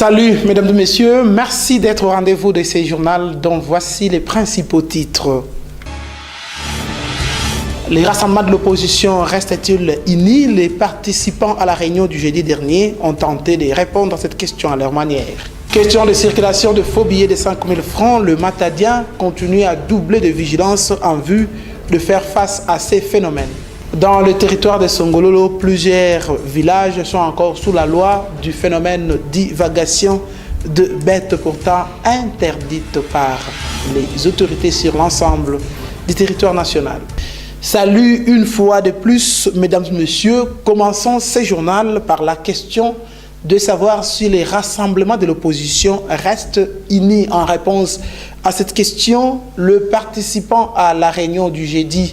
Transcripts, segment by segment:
Salut mesdames et messieurs, merci d'être au rendez-vous de ces journaux dont voici les principaux titres. Les rassemblements de l'opposition restent-ils unis? Les participants à la réunion du jeudi dernier ont tenté de répondre à cette question à leur manière. Question de circulation de faux billets de 5 000 francs, le Matadien continue à doubler de vigilance en vue de faire face à ces phénomènes. Dans le territoire de Songololo, plusieurs villages sont encore sous la loi du phénomène divagation de bêtes pourtant interdites par les autorités sur l'ensemble du territoire national. Salut une fois de plus, mesdames et messieurs. Commençons ce journal par la question de savoir si les rassemblements de l'opposition restent unis. En réponse à cette question, le participant à la réunion du jeudi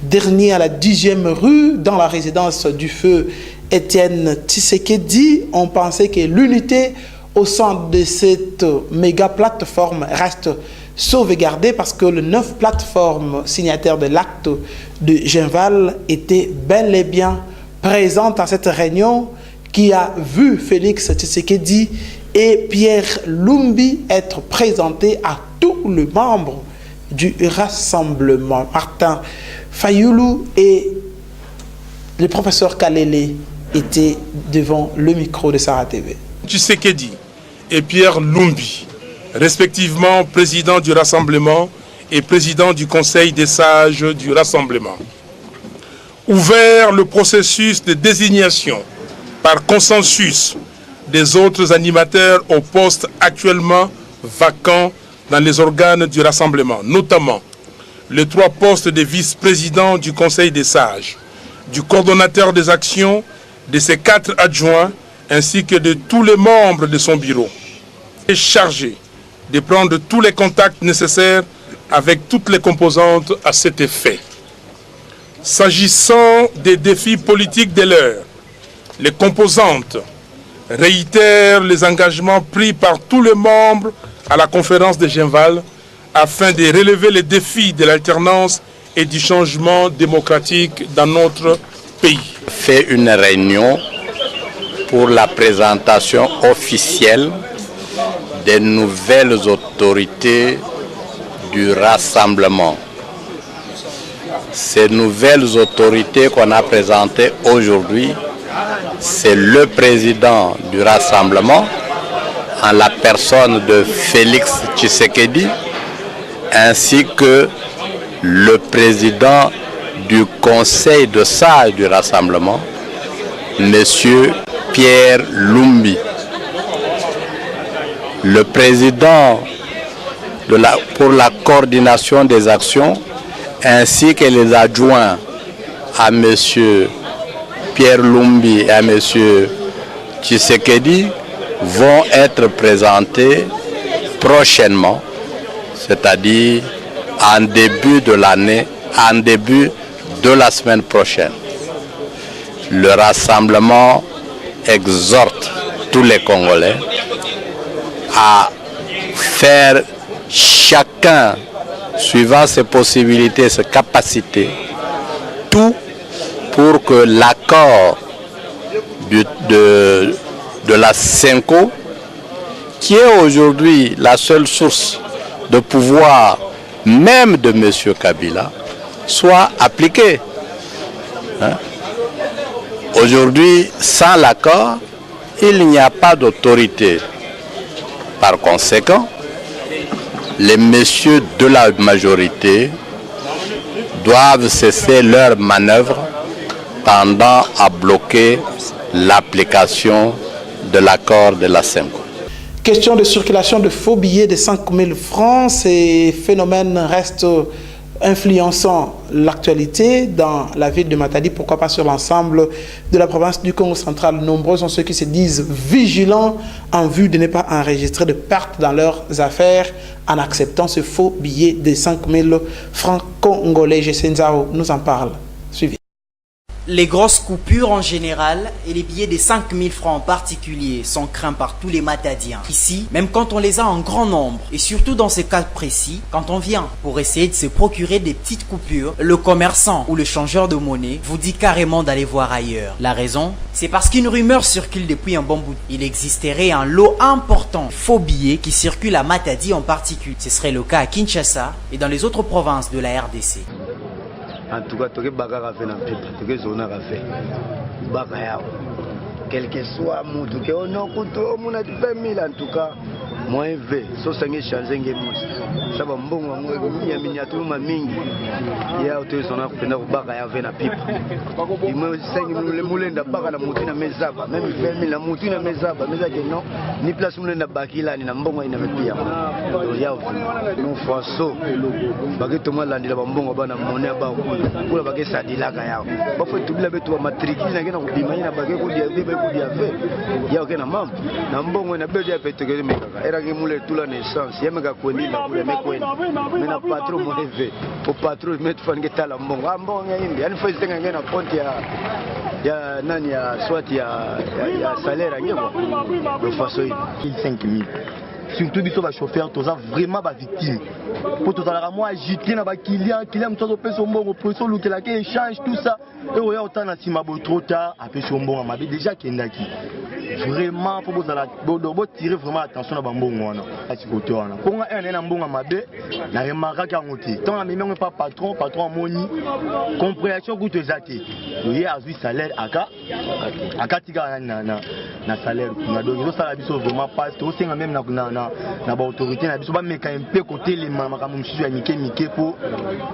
dernier à la 10e rue, dans la résidence du feu Étienne Tshisekedi, ont pensé que l'unité au centre de cette méga plateforme reste sauvegardée parce que les 9 plateformes signataires de l'acte de Genval étaient bel et bien présentes à cette réunion qui a vu Félix Tshisekedi et Pierre Lumbi être présentés à tous les membres du rassemblement. Martin Fayoulou et le professeur Kalele étaient devant le micro de Sarah TV. Tshisekedi et Pierre Lumbi, respectivement président du Rassemblement et président du Conseil des sages du Rassemblement, ouvert le processus de désignation par consensus des autres animateurs aux postes actuellement vacants dans les organes du Rassemblement, notamment les 3 postes de vice-président du Conseil des sages, du coordonnateur des actions, de ses 4 adjoints, ainsi que de tous les membres de son bureau. Il est chargé de prendre tous les contacts nécessaires avec toutes les composantes à cet effet. S'agissant des défis politiques de l'heure, les composantes réitèrent les engagements pris par tous les membres à la conférence de Genval afin de relever les défis de l'alternance et du changement démocratique dans notre pays. Fait une réunion pour la présentation officielle des nouvelles autorités du Rassemblement. Ces nouvelles autorités qu'on a présentées aujourd'hui, c'est le président du Rassemblement, en la personne de Félix Tshisekedi, ainsi que le président du Conseil de sages du Rassemblement, M. Pierre Lumbi. Le président pour la coordination des actions, ainsi que les adjoints à M. Pierre Lumbi et à M. Tshisekedi vont être présentés prochainement, c'est-à-dire en début de l'année, en début de la semaine prochaine. Le Rassemblement exhorte tous les Congolais à faire chacun, suivant ses possibilités, ses capacités, tout pour que l'accord de la CENCO, qui est aujourd'hui la seule source de pouvoir même de M. Kabila, soit appliqué. Aujourd'hui, sans l'accord, il n'y a pas d'autorité. Par conséquent, les messieurs de la majorité doivent cesser leur manœuvre tendant à bloquer l'application de l'accord de la CENCO. Question de circulation de faux billets de 5 000 francs. Ces phénomènes restent influençant l'actualité dans la ville de Matadi, pourquoi pas sur l'ensemble de la province du Congo central. Nombreux sont ceux qui se disent vigilants en vue de ne pas enregistrer de pertes dans leurs affaires en acceptant ce faux billet de 5 000 francs congolais. Jesenzao nous en parle. Suivez. Les grosses coupures en général et les billets des 5000 francs en particulier sont craints par tous les Matadiens. Ici, même quand on les a en grand nombre, et surtout dans ce cas précis, quand on vient pour essayer de se procurer des petites coupures, le commerçant ou le changeur de monnaie vous dit carrément d'aller voir ailleurs. La raison, c'est parce qu'une rumeur circule depuis un bon bout. Il existerait un lot important de faux billets qui circulent à Matadi en particulier. Ce serait le cas à Kinshasa et dans les autres provinces de la RDC. En tout cas, tu as bagara fait dans le pipe, tu as zona fait. Bagaya, quel que soit mon tout cas, on a coûté au moins 20 000 en tout cas. Moi, je vais, so sangue changer ngemos. Ça va mbongo ngo minya miniature mamingi. Ya uto zona kupenda bagaya fait na pipe. Imo sangue le mulenda baka na mutina mezaba, même 20 000 na mutina mezaba, meza que non, ni place mulenda bakila ni na mbongo ina mepia. Ya no faso. Bageto malandi la mbongo bana monnaie ba kula bagesa dilaka yao. Ba faut tubila betu wa matriki na ngena kubima ina bageko dia bebe ku dia fe. Ya okena mam. Na mbongo na betu ya petege mekaka. Qui moule tout la naissance, il y a un kweni na kule mekweni. Mena patron mo leve, au patron met fange tala mbongo. Mbongo yindi, yani faut zenga ngena compte ya nani ya soit ya salaire ngebo. De façon 5 000. Surtout biso ba chauffeur toza vraiment ba victime. Pour tout à l'heure moi agité na ba client mtoto pesa mbongo pression lukela ke échange tout ça et oya otana sima bo trop tard après so mbongo mabe déjà kendaki. Vraiment faut bozala bo tirer vraiment attention na ba mbongo wana. Ati côté wana. Konga un na mbongo mabe na remarka ka ngoti. Tant même pas patron moni compréhension goûte zate. Oya azui salaire aka tika na salaire na donc so sala biso vraiment pas to senga même na ba autorité na biso ba meka un peu côté les mamaka mumsusu ya mike pour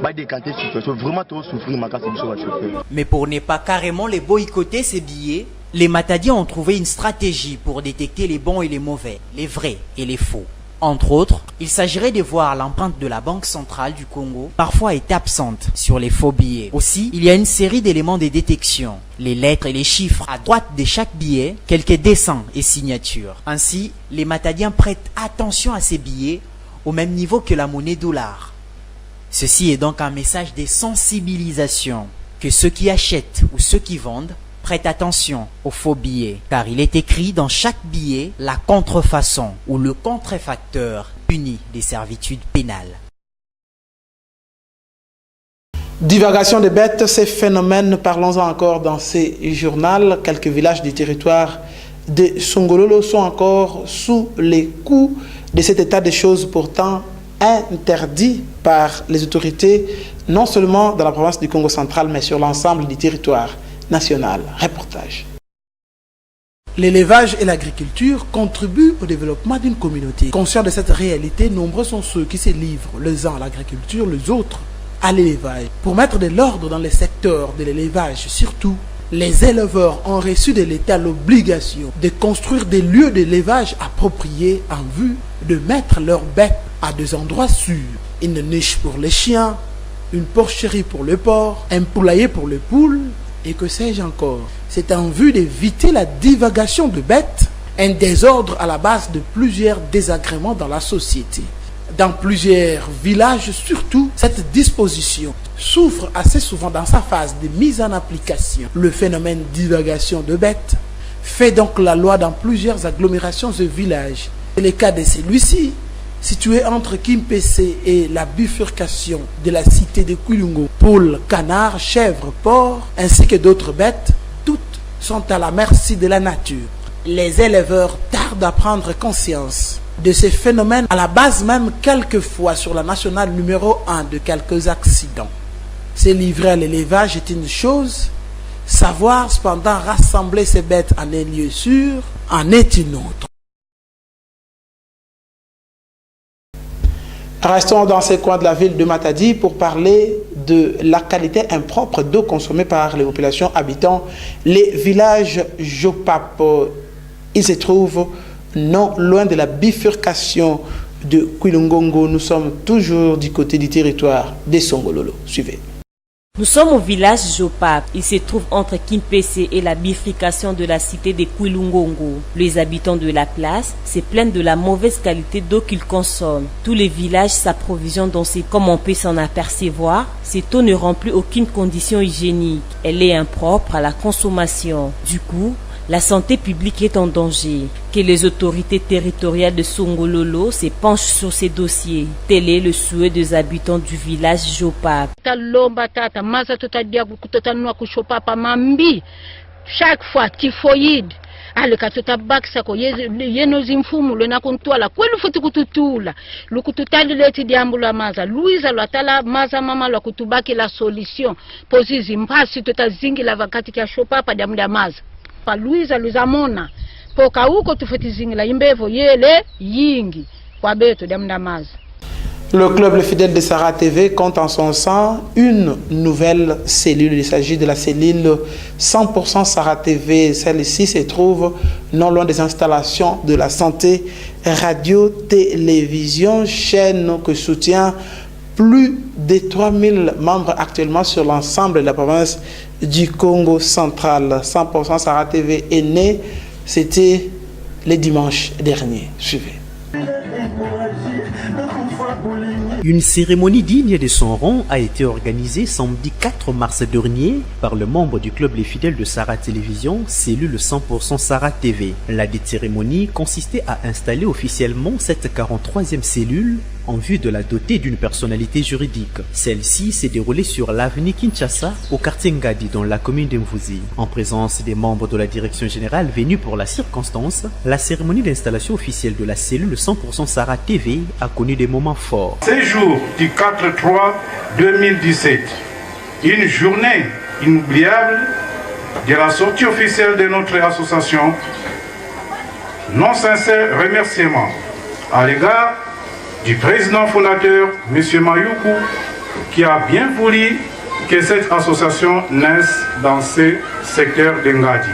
ba décanter situation vraiment to souffrir makasi biso ba chauffeur. Mais pour ne pas carrément les boycotter ces billets, les Matadiens ont trouvé une stratégie pour détecter les bons et les mauvais, les vrais et les faux. Entre autres, il s'agirait de voir l'empreinte de la Banque centrale du Congo parfois est absente sur les faux billets. Aussi, il y a une série d'éléments de détection, les lettres et les chiffres à droite de chaque billet, quelques dessins et signatures. Ainsi, les Matadiens prêtent attention à ces billets au même niveau que la monnaie dollar. Ceci est donc un message de sensibilisation que ceux qui achètent ou ceux qui vendent prêtent attention aux faux billets, car il est écrit dans chaque billet la contrefaçon ou le contrefacteur puni des servitudes pénales. Divagation des bêtes, ces phénomènes, parlons-en encore dans ces journaux. Quelques villages du territoire de Songololo sont encore sous les coups de cet état de choses pourtant interdit par les autorités, non seulement dans la province du Congo central, mais sur l'ensemble du territoire national. Reportage. L'élevage et l'agriculture contribuent au développement d'une communauté. Conscients de cette réalité, nombreux sont ceux qui se livrent, les uns à l'agriculture, les autres à l'élevage. Pour mettre de l'ordre dans les secteurs de l'élevage, surtout, les éleveurs ont reçu de l'État l'obligation de construire des lieux d'élevage appropriés en vue de mettre leurs bêtes à des endroits sûrs. Une niche pour les chiens, une porcherie pour le porc, un poulailler pour les poules, et que sais-je encore. C'est en vue d'éviter la divagation de bêtes, un désordre à la base de plusieurs désagréments dans la société. Dans plusieurs villages surtout, cette disposition souffre assez souvent dans sa phase de mise en application. Le phénomène divagation de bêtes fait donc la loi dans plusieurs agglomérations et villages. C'est le cas de celui-ci, situé entre Kimpese et la bifurcation de la cité de Kulungo. Poules, canards, chèvres, porcs, ainsi que d'autres bêtes, toutes sont à la merci de la nature. Les éleveurs tardent à prendre conscience de ces phénomènes, à la base même quelquefois sur la nationale numéro 1 de quelques accidents. Se livrer à l'élevage est une chose, savoir cependant rassembler ces bêtes en un lieu sûr en est une autre. Restons dans ces coins de la ville de Matadi pour parler de la qualité impropre d'eau consommée par les populations habitant les villages Jopap. Il se trouve non loin de la bifurcation de Kwilungongo. Nous sommes toujours du côté du territoire des Songololo. Suivez. Nous sommes au village Jopap. Il se trouve entre Kimpese et la bifurcation de la cité de Kouilungongo. Les habitants de la place se plaignent de la mauvaise qualité d'eau qu'ils consomment. Tous les villages s'approvisionnent dans ces... Comme on peut s'en apercevoir, cette eau ne remplit aucune condition hygiénique. Elle est impropre à la consommation. Du coup, la santé publique est en danger. Que les autorités territoriales de Songololo se penchent sur ces dossiers. Tel est le souhait des habitants du village Jopap. Chaque fois, typhoïde. Aleka tutabakisa ko yeno zimfumu lena kuntwala kwelu futi kututula lukututali leti diambula maza Luiza lwatala maza mama lwa kutubaki la solution pozizi mpasi tutazingi la vakati kia Shopapa diamda maza pa Luiza luzamona poka huko tufuti zingi la imbevo yele yingi kwa beto diamda maza. Le club Le Fidèle de Sarah TV compte en son sein une nouvelle cellule. Il s'agit de la cellule 100% Sarah TV. Celle-ci se trouve non loin des installations de la santé radio-télévision, chaîne que soutient plus de 3000 membres actuellement sur l'ensemble de la province du Congo central. 100% Sarah TV est né, c'était le dimanche dernier. Suivez. Une cérémonie digne de son rang a été organisée samedi 4 mars dernier par le membre du club Les Fidèles de Sarah Télévision, cellule 100% Sarah TV. La dite cérémonie consistait à installer officiellement cette 43e cellule en vue de la doter d'une personnalité juridique. Celle-ci s'est déroulée sur l'avenue Kinshasa, au quartier Ngadi, dans la commune d'Mvuzi. En présence des membres de la direction générale venus pour la circonstance, la cérémonie d'installation officielle de la cellule 100% Sarah TV a connu des moments forts. Ce jour du 4/3/2017, une journée inoubliable de la sortie officielle de notre association. Nos sincères remerciements à l'égard du président fondateur, M. Mayuku, qui a bien voulu que cette association naisse dans ce secteur d'Engadi,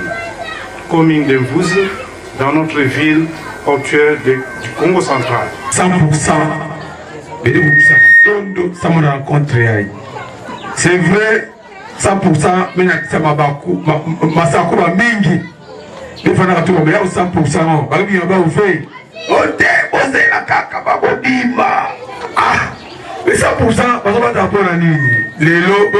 commune d'Mvuzi, dans notre ville portuaire du Congo central. 100% c'est vrai, 100% mais mais 100% les lots,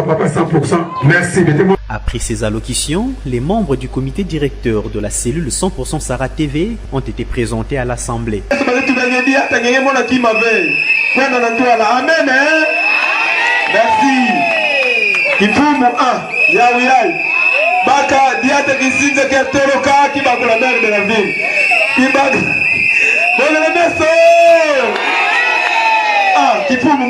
papa 100%. Merci. Après ces allocutions, les membres du comité directeur de la cellule 100% Sarah TV ont été présentés à l'Assemblée. Merci. Kifumu Baka diate kisinze ketoro ka kibakula mère de la ville. Kibak. Bonne messo. Kifumu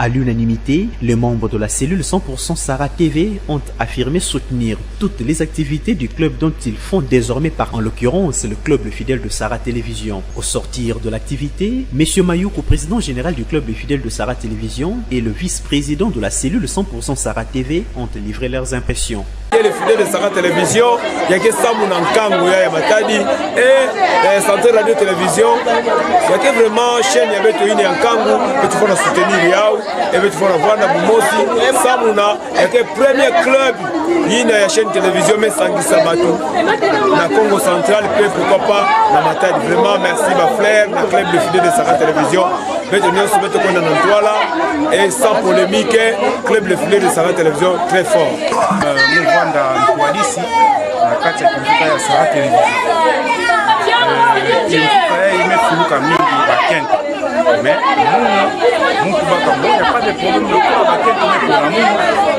À l'unanimité, les membres de la cellule 100% Sarah TV ont affirmé soutenir toutes les activités du club dont ils font désormais part, en l'occurrence le club Le Fidèle de Sarah Télévision. Au sortir de l'activité, M. Mayuku, président général du club Le Fidèle de Sarah Télévision, et le vice-président de la cellule 100% Sarah TV ont livré leurs impressions. Les fidèles de Sarah Télévision, il y a que Samu Nankangu, il y a Matadi et Santé Radio Télévision. Il y a que vraiment chaîne, il y a une Nankangu, et tu faut la soutenir, et tu faut la voir dans Bumosi. Samuna, il y a que premier club, il y a une chaîne télévision, mais Sangi Sabatou, la Congo central, pourquoi pas, la Matadi. Vraiment, merci ma frère, le club de fidèles de Sarah Télévision. Mais nous sommes mettre qu'on dans toi là, et sans polémique, club de fidèles de Sarah Télévision, très fort. Rwanda Mkuadisi na kati ya kumfuka ya Sarah Television. Imefuluka mingi bakente. Mais Mungu baka mboya pas de problème de quoi bakente mais pour la Mungu.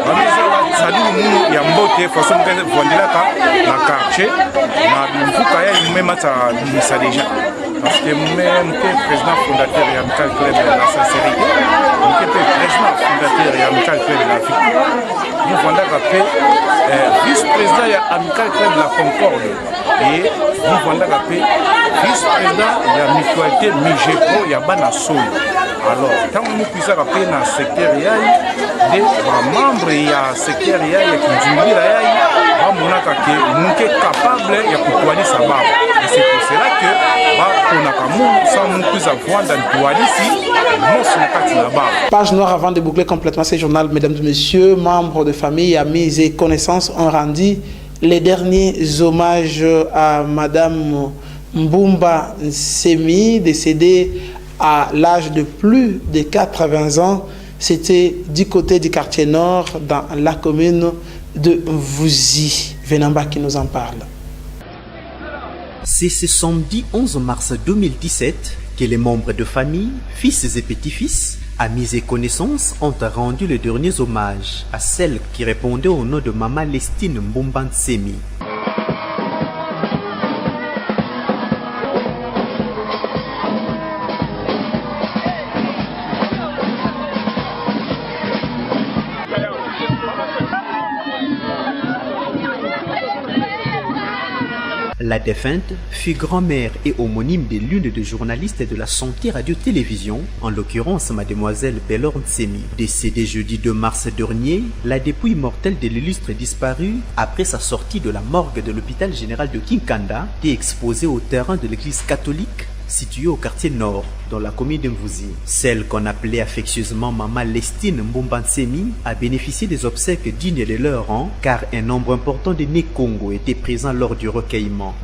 Bameza sadulu Mungu ya mbote façon mpenza vwandelaka na quartier na mfuka ya imema ta misa déjà. Parce que même que président fondateur et amical club de la sincérité, que président fondateur et amical club de la vie. Nous vendons rappel vice-président et amical club de la Concorde et nous vendons rappel vice-président et la mutualité Migepo et Abana Soul. Alors, tant que nous puissions rappeler dans le secteur, il y a des membres, il y a un secteur, il y a qui bamonaka ke muke capable ya kotwalisa baba. Et c'est pour cela que baponaka mungu sans mungu kuza vwanda ntwalisi mosi na kati na baba. Page noire avant de boucler complètement ce journal, mesdames et messieurs, membres de famille, amis et connaissances ont rendu les derniers hommages à Madame Mbumba Nsemi, décédée à l'âge de plus de 80 ans. C'était du côté du quartier nord, dans la commune de Mvouzi. Venamba qui nous en parle. C'est ce samedi 11 mars 2017 que les membres de famille, fils et petits-fils, amis et connaissances ont rendu les derniers hommages à celle qui répondait au nom de Maman Lestine Mbumba Nsemi. La défunte fut grand-mère et homonyme de l'une des journalistes de la santé radio-télévision, en l'occurrence mademoiselle Bellor Nsemi. Décédée jeudi 2 mars dernier, la dépouille mortelle de l'illustre disparue après sa sortie de la morgue de l'hôpital général de Kinkanda est exposée au terrain de l'église catholique située au quartier nord, dans la commune de Mvouzi. Celle qu'on appelait affectueusement Maman Lestine Mbumba Nsemi a bénéficié des obsèques dignes de leur rang, car un nombre important de Né-Congo était présent lors du recueillement.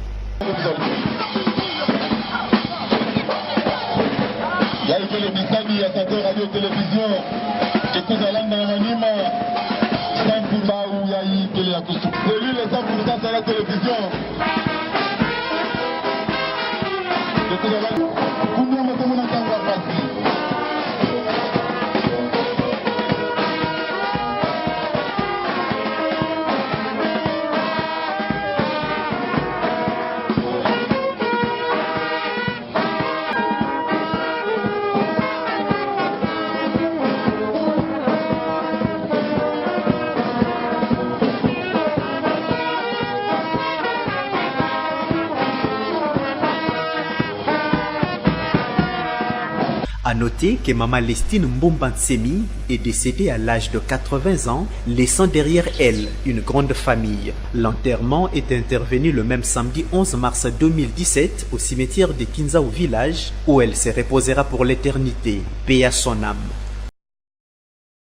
A noter que Maman Lestine Mbumba Nsemi est décédée à l'âge de 80 ans, laissant derrière elle une grande famille. L'enterrement est intervenu le même samedi 11 mars 2017 au cimetière de Kinza au village, où elle se reposera pour l'éternité. Paix à son âme.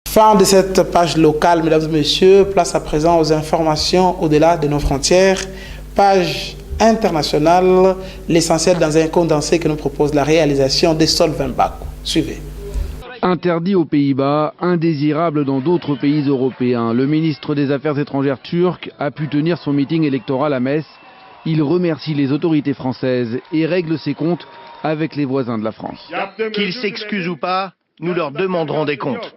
Fin de cette page locale, mesdames et messieurs. Place à présent aux informations au-delà de nos frontières. Page internationale, l'essentiel dans un condensé que nous propose la réalisation de Solvin Bakou. Suivez. Interdit aux Pays-Bas, indésirable dans d'autres pays européens, le ministre des Affaires étrangères turc a pu tenir son meeting électoral à Metz. Il remercie les autorités françaises et règle ses comptes avec les voisins de la France. Qu'ils s'excusent ou pas, nous leur demanderons des comptes.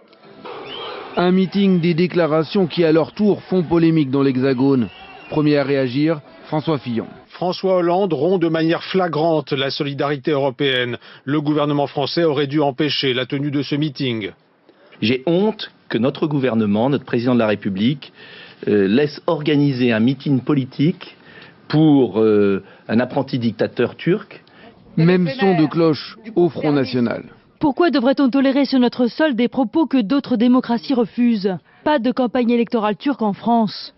Un meeting des déclarations qui à leur tour font polémique dans l'Hexagone. Premier à réagir, François Fillon. François Hollande rompt de manière flagrante la solidarité européenne. Le gouvernement français aurait dû empêcher la tenue de ce meeting. J'ai honte que notre gouvernement, notre président de la République, laisse organiser un meeting politique pour un apprenti dictateur turc. Même son de cloche au Front National. Pourquoi devrait-on tolérer sur notre sol des propos que d'autres démocraties refusent? Pas de campagne électorale turque en France.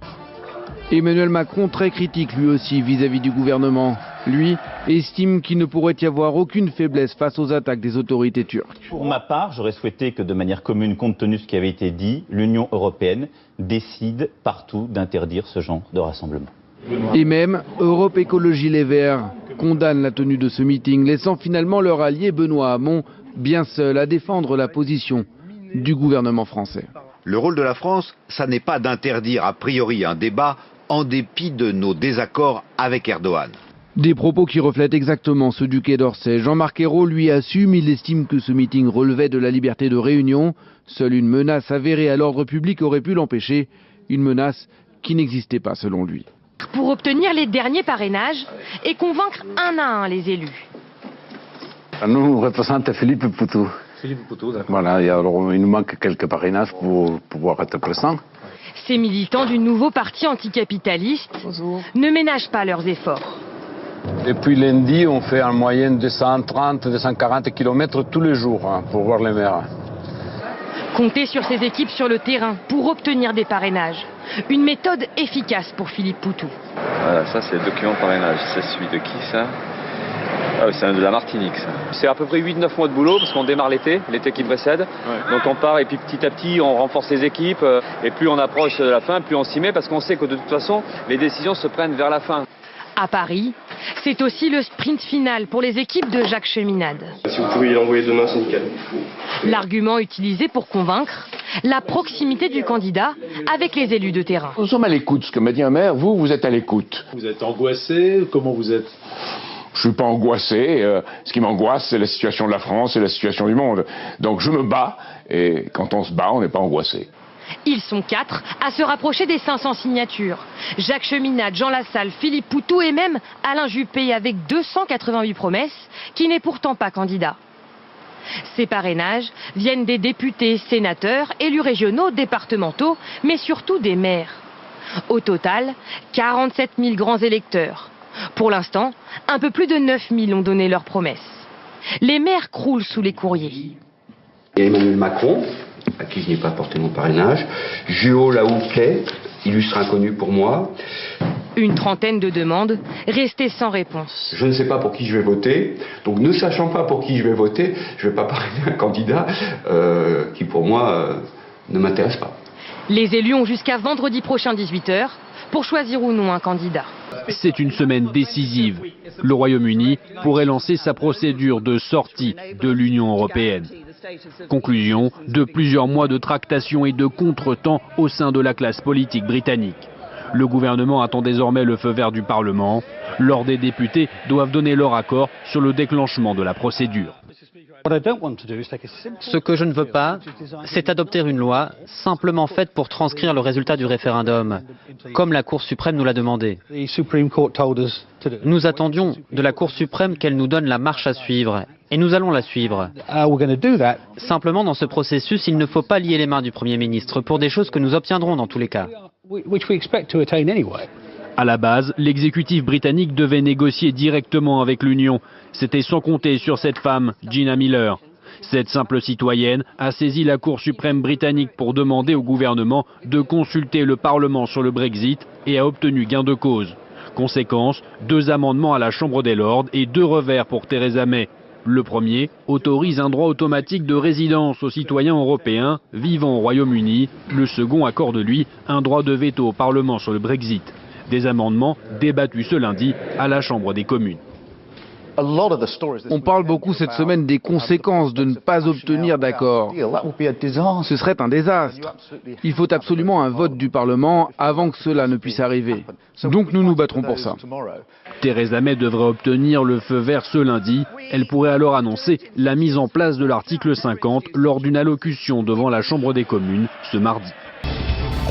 Emmanuel Macron très critique lui aussi vis-à-vis du gouvernement. Lui estime qu'il ne pourrait y avoir aucune faiblesse face aux attaques des autorités turques. Pour ma part, j'aurais souhaité que de manière commune, compte tenu de ce qui avait été dit, l'Union européenne décide partout d'interdire ce genre de rassemblement. Et même Europe Écologie Les Verts condamne la tenue de ce meeting, laissant finalement leur allié Benoît Hamon bien seul à défendre la position du gouvernement français. Le rôle de la France, ça n'est pas d'interdire a priori un débat en dépit de nos désaccords avec Erdogan. Des propos qui reflètent exactement ceux du Quai d'Orsay. Jean-Marc Ayrault lui assume, il estime que ce meeting relevait de la liberté de réunion. Seule une menace avérée à l'ordre public aurait pu l'empêcher, une menace qui n'existait pas selon lui. Pour obtenir les derniers parrainages et convaincre un à un les élus. Nous représentons Philippe Poutou. Philippe Poutou, d'accord. Voilà, alors il nous manque quelques parrainages pour pouvoir être présents. Ces militants du nouveau parti anticapitaliste ne ménagent pas leurs efforts. Depuis lundi, on fait en moyenne 230, 240 km tous les jours pour voir les maires. Compter sur ses équipes sur le terrain pour obtenir des parrainages. Une méthode efficace pour Philippe Poutou. Voilà, ça c'est le document de parrainage. C'est celui de qui ça? Ah, c'est de la Martinique ça. C'est à peu près 8-9 mois de boulot parce qu'on démarre l'été qui précède. Ouais. Donc on part et puis petit à petit on renforce les équipes et plus on approche de la fin, plus on s'y met parce qu'on sait que de toute façon les décisions se prennent vers la fin. À Paris, c'est aussi le sprint final pour les équipes de Jacques Cheminade. Si vous pouvez l'envoyer demain, c'est nickel. L'argument utilisé pour convaincre, la proximité du candidat avec les élus de terrain. Nous sommes à l'écoute, ce que m'a dit un maire, vous êtes à l'écoute. Vous êtes angoissé? Comment vous êtes? Je suis pas angoissé. Ce qui m'angoisse, c'est la situation de la France et la situation du monde. Donc je me bats, et quand on se bat, on n'est pas angoissé. Ils sont 4 à se rapprocher des 500 signatures. Jacques Cheminade, Jean Lassalle, Philippe Poutou et même Alain Juppé avec 288 promesses, qui n'est pourtant pas candidat. Ces parrainages viennent des députés, sénateurs, élus régionaux, départementaux, mais surtout des maires. Au total, 47 000 grands électeurs. Pour l'instant, un peu plus de 9 000 ont donné leurs promesses. Les maires croulent sous les courriers. Emmanuel Macron, à qui je n'ai pas apporté mon parrainage, Géo Lahoucquet, illustre inconnu pour moi. Une trentaine de demandes, restées sans réponse. Je ne sais pas pour qui je vais voter, donc ne sachant pas pour qui je vais voter, je ne vais pas parrainer un candidat qui pour moi ne m'intéresse pas. Les élus ont jusqu'à vendredi prochain 18h pour choisir ou non un candidat. C'est une semaine décisive. Le Royaume-Uni pourrait lancer sa procédure de sortie de l'Union européenne. Conclusion de plusieurs mois de tractations et de contretemps au sein de la classe politique britannique. Le gouvernement attend désormais le feu vert du Parlement. Lors des députés doivent donner leur accord sur le déclenchement de la procédure. Ce que je ne veux pas, c'est adopter une loi simplement faite pour transcrire le résultat du référendum, comme la Cour suprême nous l'a demandé. Nous attendions de la Cour suprême qu'elle nous donne la marche à suivre, et nous allons la suivre. Simplement, dans ce processus, il ne faut pas lier les mains du Premier ministre pour des choses que nous obtiendrons dans tous les cas. À la base, l'exécutif britannique devait négocier directement avec l'Union. C'était sans compter sur cette femme, Gina Miller. Cette simple citoyenne a saisi la Cour suprême britannique pour demander au gouvernement de consulter le Parlement sur le Brexit et a obtenu gain de cause. Conséquence, 2 amendements à la Chambre des Lords et 2 revers pour Theresa May. Le premier autorise un droit automatique de résidence aux citoyens européens vivant au Royaume-Uni. Le second accorde, lui, un droit de veto au Parlement sur le Brexit. Des amendements débattus ce lundi à la Chambre des communes. On parle beaucoup cette semaine des conséquences de ne pas obtenir d'accord. Ce serait un désastre. Il faut absolument un vote du Parlement avant que cela ne puisse arriver. Donc nous nous battrons pour ça. Theresa May devrait obtenir le feu vert ce lundi. Elle pourrait alors annoncer la mise en place de l'article 50 lors d'une allocution devant la Chambre des communes ce mardi.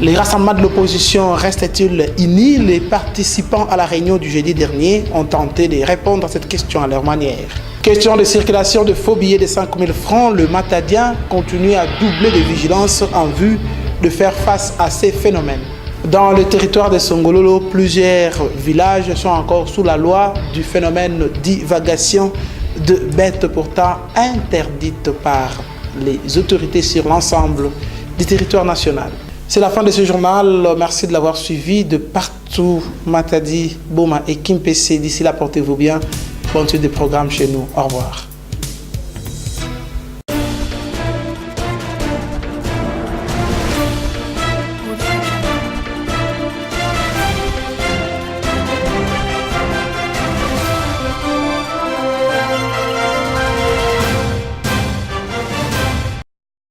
Les rassemblements de l'opposition restent-ils unis? Les participants à la réunion du jeudi dernier ont tenté de répondre à cette question à leur manière. Question de circulation de faux billets de 5 000 francs, le Matadien continue à doubler de vigilance en vue de faire face à ces phénomènes. Dans le territoire de Songololo, plusieurs villages sont encore sous la loi du phénomène d'ivagation de bêtes pourtant interdites par les autorités sur l'ensemble du territoire national. C'est la fin de ce journal. Merci de l'avoir suivi de partout. Matadi, Boma et Kimpese. D'ici là, portez-vous bien. Bonne suite des programmes chez nous. Au revoir.